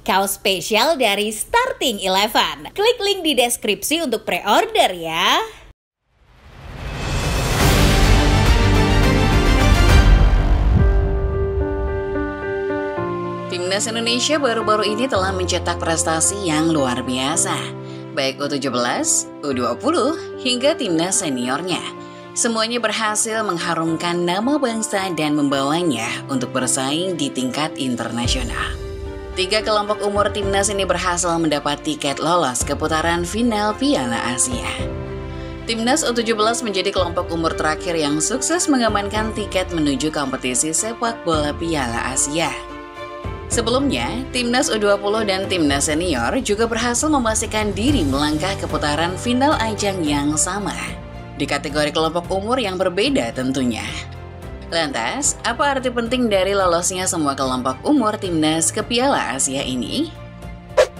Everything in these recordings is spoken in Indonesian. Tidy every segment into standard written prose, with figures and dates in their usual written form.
Kaos spesial dari Starting Eleven. Klik link di deskripsi untuk pre-order ya. Timnas Indonesia baru-baru ini telah mencetak prestasi yang luar biasa. Baik U17, U20, hingga timnas seniornya. Semuanya berhasil mengharumkan nama bangsa dan membawanya untuk bersaing di tingkat internasional. 3 kelompok umur timnas ini berhasil mendapat tiket lolos ke putaran final Piala Asia. Timnas U17 menjadi kelompok umur terakhir yang sukses mengamankan tiket menuju kompetisi sepak bola Piala Asia. Sebelumnya, timnas U20 dan timnas senior juga berhasil memastikan diri melangkah ke putaran final ajang yang sama, di kategori kelompok umur yang berbeda tentunya. Lantas, apa arti penting dari lolosnya semua kelompok umur timnas ke Piala Asia ini?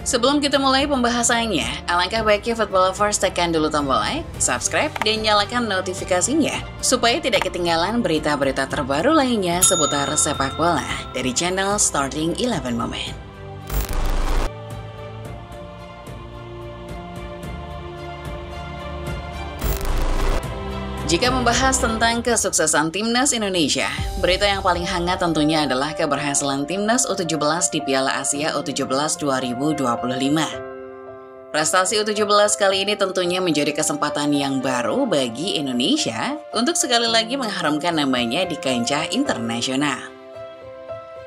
Sebelum kita mulai pembahasannya, alangkah baiknya football lovers tekan dulu tombol like, subscribe, dan nyalakan notifikasinya supaya tidak ketinggalan berita-berita terbaru lainnya seputar sepak bola dari channel Starting Eleven Moment. Jika membahas tentang kesuksesan Timnas Indonesia, berita yang paling hangat tentunya adalah keberhasilan Timnas U17 di Piala Asia U17 2025. Prestasi U17 kali ini tentunya menjadi kesempatan yang baru bagi Indonesia untuk sekali lagi mengharumkan namanya di kancah internasional.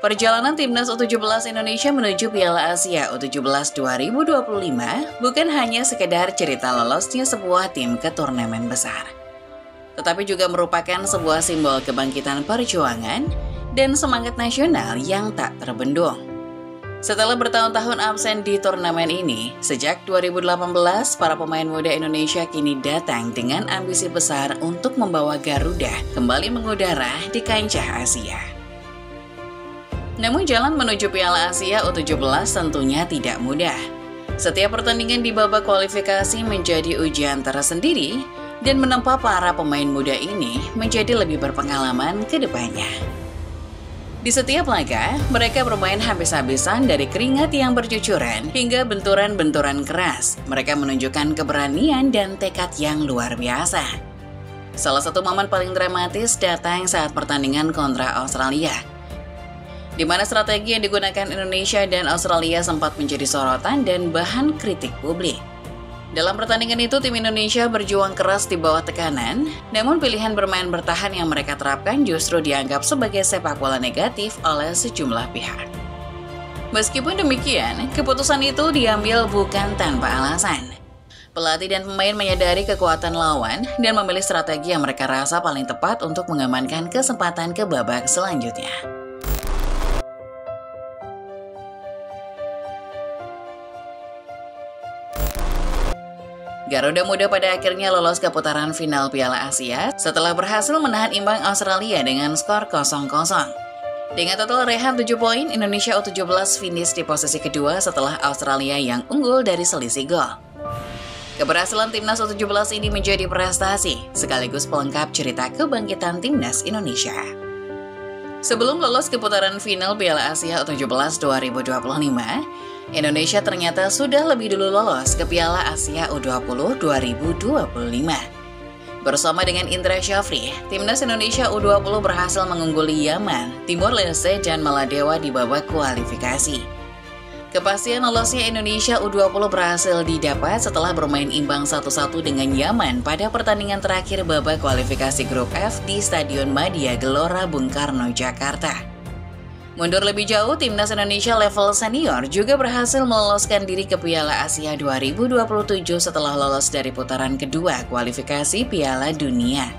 Perjalanan Timnas U17 Indonesia menuju Piala Asia U17 2025 bukan hanya sekedar cerita lolosnya sebuah tim ke turnamen besar, tetapi juga merupakan sebuah simbol kebangkitan perjuangan dan semangat nasional yang tak terbendung. Setelah bertahun-tahun absen di turnamen ini, sejak 2018, para pemain muda Indonesia kini datang dengan ambisi besar untuk membawa Garuda kembali mengudara di kancah Asia. Namun jalan menuju Piala Asia U17 tentunya tidak mudah. Setiap pertandingan di babak kualifikasi menjadi ujian tersendiri, dan menempa para pemain muda ini menjadi lebih berpengalaman ke depannya. Di setiap laga, mereka bermain habis-habisan dari keringat yang bercucuran hingga benturan-benturan keras. Mereka menunjukkan keberanian dan tekad yang luar biasa. Salah satu momen paling dramatis datang saat pertandingan kontra Australia, di mana strategi yang digunakan Indonesia dan Australia sempat menjadi sorotan dan bahan kritik publik. Dalam pertandingan itu, tim Indonesia berjuang keras di bawah tekanan, namun pilihan bermain bertahan yang mereka terapkan justru dianggap sebagai sepak bola negatif oleh sejumlah pihak. Meskipun demikian, keputusan itu diambil bukan tanpa alasan. Pelatih dan pemain menyadari kekuatan lawan dan memilih strategi yang mereka rasa paling tepat untuk mengamankan kesempatan ke babak selanjutnya. Garuda Muda pada akhirnya lolos ke putaran final Piala Asia setelah berhasil menahan imbang Australia dengan skor 0-0. Dengan total rehan 7 poin, Indonesia U17 finish di posisi kedua setelah Australia yang unggul dari selisih gol. Keberhasilan Timnas U17 ini menjadi prestasi, sekaligus pelengkap cerita kebangkitan Timnas Indonesia. Sebelum lolos ke putaran final Piala Asia U17 2025, Indonesia ternyata sudah lebih dulu lolos ke Piala Asia U20 2025. Bersama dengan Indra Syafri, Timnas Indonesia U20 berhasil mengungguli Yaman, Timor Leste, dan Maladewa di babak kualifikasi. Kepastian lolosnya Indonesia U20 berhasil didapat setelah bermain imbang 1-1 dengan Yaman pada pertandingan terakhir babak kualifikasi grup F di Stadion Madia Gelora Bung Karno, Jakarta. Mundur lebih jauh, Timnas Indonesia level senior juga berhasil meloloskan diri ke Piala Asia 2027 setelah lolos dari putaran kedua kualifikasi Piala Dunia.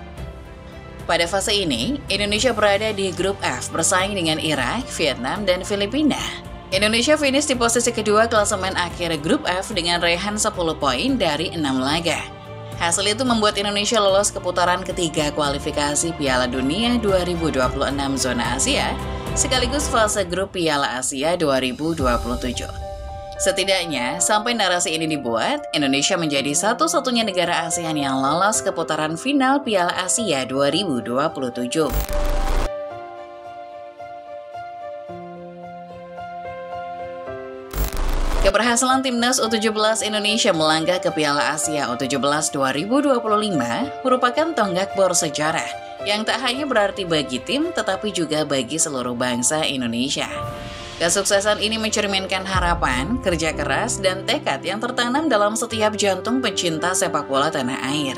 Pada fase ini, Indonesia berada di grup F bersaing dengan Irak, Vietnam, dan Filipina. Indonesia finish di posisi kedua klasemen akhir grup F dengan raihan 10 poin dari 6 laga. Hasil itu membuat Indonesia lolos ke putaran ketiga kualifikasi Piala Dunia 2026 zona Asia, sekaligus fase grup Piala Asia 2027. Setidaknya, sampai narasi ini dibuat, Indonesia menjadi satu-satunya negara ASEAN yang lolos ke putaran final Piala Asia 2027. Keberhasilan Timnas U17 Indonesia melangkah ke Piala Asia U17 2025 merupakan tonggak bersejarah yang tak hanya berarti bagi tim tetapi juga bagi seluruh bangsa Indonesia. Kesuksesan ini mencerminkan harapan, kerja keras, dan tekad yang tertanam dalam setiap jantung pecinta sepak bola tanah air.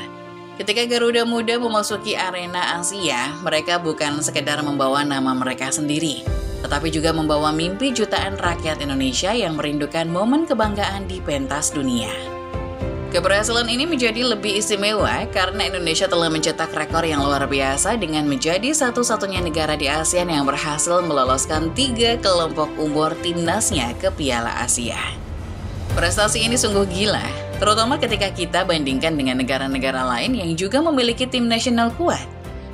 Ketika Garuda Muda memasuki arena Asia, mereka bukan sekedar membawa nama mereka sendiri, tetapi juga membawa mimpi jutaan rakyat Indonesia yang merindukan momen kebanggaan di pentas dunia. Keberhasilan ini menjadi lebih istimewa karena Indonesia telah mencetak rekor yang luar biasa dengan menjadi satu-satunya negara di ASEAN yang berhasil meloloskan 3 kelompok umur timnasnya ke Piala Asia. Prestasi ini sungguh gila, terutama ketika kita bandingkan dengan negara-negara lain yang juga memiliki tim nasional kuat,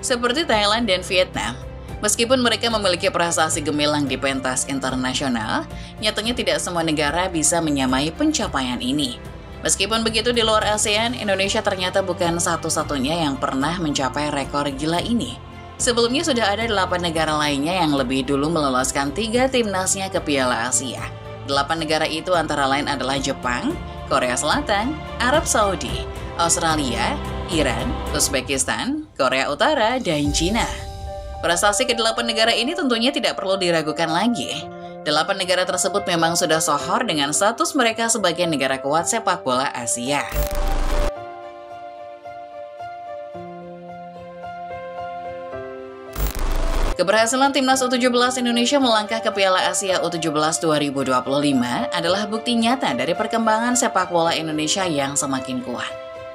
seperti Thailand dan Vietnam. Meskipun mereka memiliki prestasi gemilang di pentas internasional, nyatanya tidak semua negara bisa menyamai pencapaian ini. Meskipun begitu, di luar ASEAN, Indonesia ternyata bukan satu-satunya yang pernah mencapai rekor gila ini. Sebelumnya sudah ada 8 negara lainnya yang lebih dulu meloloskan 3 timnasnya ke Piala Asia. 8 negara itu antara lain adalah Jepang, Korea Selatan, Arab Saudi, Australia, Iran, Uzbekistan, Korea Utara, dan Cina. Prestasi ke-8 negara ini tentunya tidak perlu diragukan lagi. 8 negara tersebut memang sudah sohor dengan status mereka sebagai negara kuat sepak bola Asia. Keberhasilan Timnas U17 Indonesia melangkah ke Piala Asia U17 2025 adalah bukti nyata dari perkembangan sepak bola Indonesia yang semakin kuat.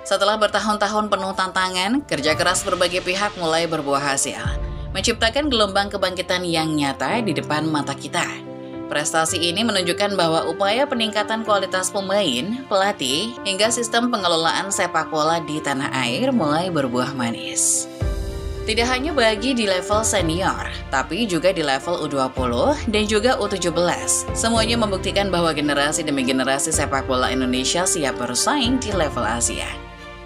Setelah bertahun-tahun penuh tantangan, kerja keras berbagai pihak mulai berbuah hasil, menciptakan gelombang kebangkitan yang nyata di depan mata kita. Prestasi ini menunjukkan bahwa upaya peningkatan kualitas pemain, pelatih, hingga sistem pengelolaan sepak bola di tanah air mulai berbuah manis. Tidak hanya bagi di level senior, tapi juga di level U20 dan juga U17. Semuanya membuktikan bahwa generasi demi generasi sepak bola Indonesia siap bersaing di level Asia.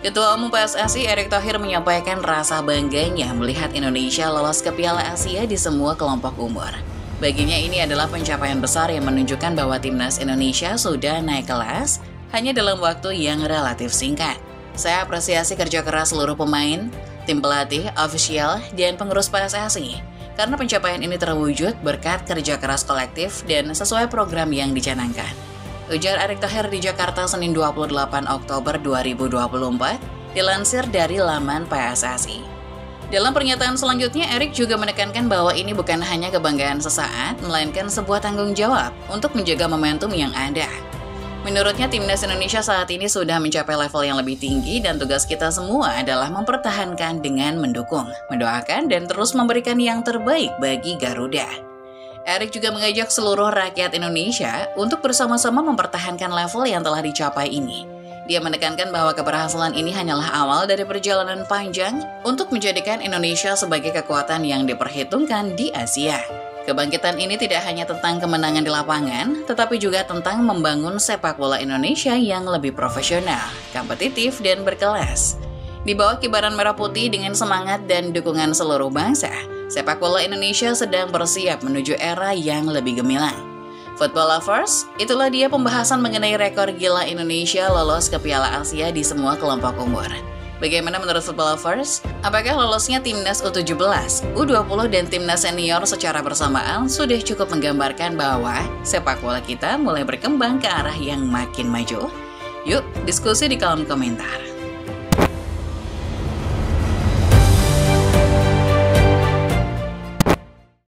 Ketua Umum PSSI Erick Thohir menyampaikan rasa bangganya melihat Indonesia lolos ke Piala Asia di semua kelompok umur. Baginya ini adalah pencapaian besar yang menunjukkan bahwa timnas Indonesia sudah naik kelas hanya dalam waktu yang relatif singkat. Saya apresiasi kerja keras seluruh pemain, tim pelatih, ofisial, dan pengurus PSSI, karena pencapaian ini terwujud berkat kerja keras kolektif dan sesuai program yang dicanangkan. Ujar Erick Thohir di Jakarta Senin 28 Oktober 2024, dilansir dari laman PSSI. Dalam pernyataan selanjutnya, Erick juga menekankan bahwa ini bukan hanya kebanggaan sesaat, melainkan sebuah tanggung jawab untuk menjaga momentum yang ada. Menurutnya, timnas Indonesia saat ini sudah mencapai level yang lebih tinggi dan tugas kita semua adalah mempertahankan dengan mendukung, mendoakan, dan terus memberikan yang terbaik bagi Garuda. Erick juga mengajak seluruh rakyat Indonesia untuk bersama-sama mempertahankan level yang telah dicapai ini. Dia menekankan bahwa keberhasilan ini hanyalah awal dari perjalanan panjang untuk menjadikan Indonesia sebagai kekuatan yang diperhitungkan di Asia. Kebangkitan ini tidak hanya tentang kemenangan di lapangan, tetapi juga tentang membangun sepak bola Indonesia yang lebih profesional, kompetitif, dan berkelas. Di bawah kibaran merah putih dengan semangat dan dukungan seluruh bangsa, sepak bola Indonesia sedang bersiap menuju era yang lebih gemilang. Football lovers, itulah dia pembahasan mengenai rekor gila Indonesia lolos ke Piala Asia di semua kelompok umur. Bagaimana menurut football lovers? Apakah lolosnya timnas U17, U20, dan timnas senior secara bersamaan sudah cukup menggambarkan bahwa sepak bola kita mulai berkembang ke arah yang makin maju? Yuk, diskusi di kolom komentar.